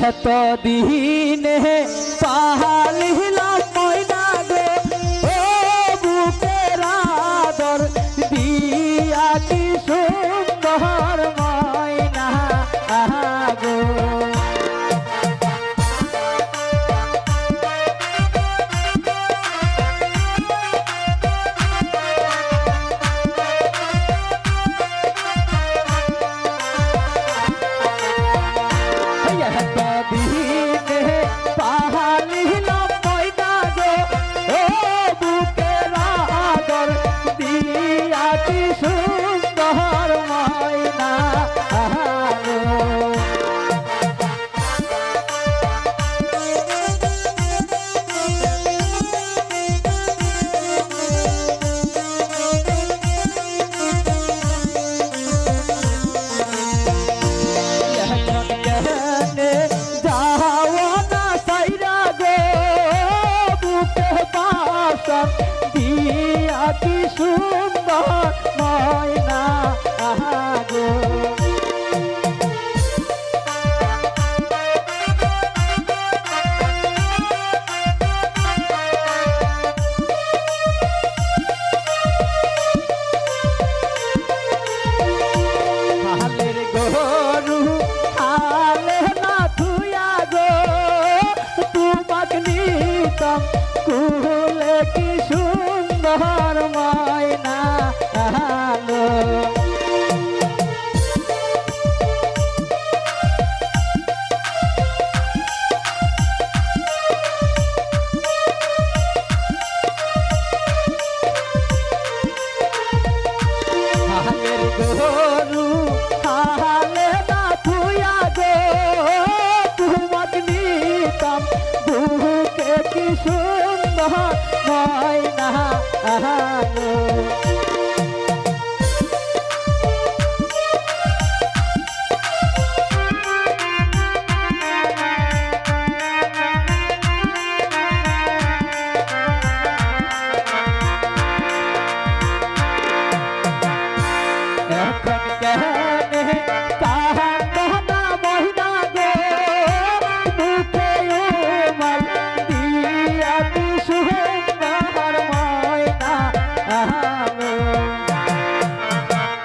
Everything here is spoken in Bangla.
এতদিনে পাহালিলাম ময়না গো ও বুকের আদর দিয়া কি সুন্দর ময়না গো দিয়া কি সুন্দর ময়না গো হালের গরু হালে না থুয়া গো তোমাকে নিতাম কুলে কি সুন্দর ময়না গো হালের গরু হালে না থুয়া গো তোমাকে নিতাম বুকে কি সুন্দর ময়না গো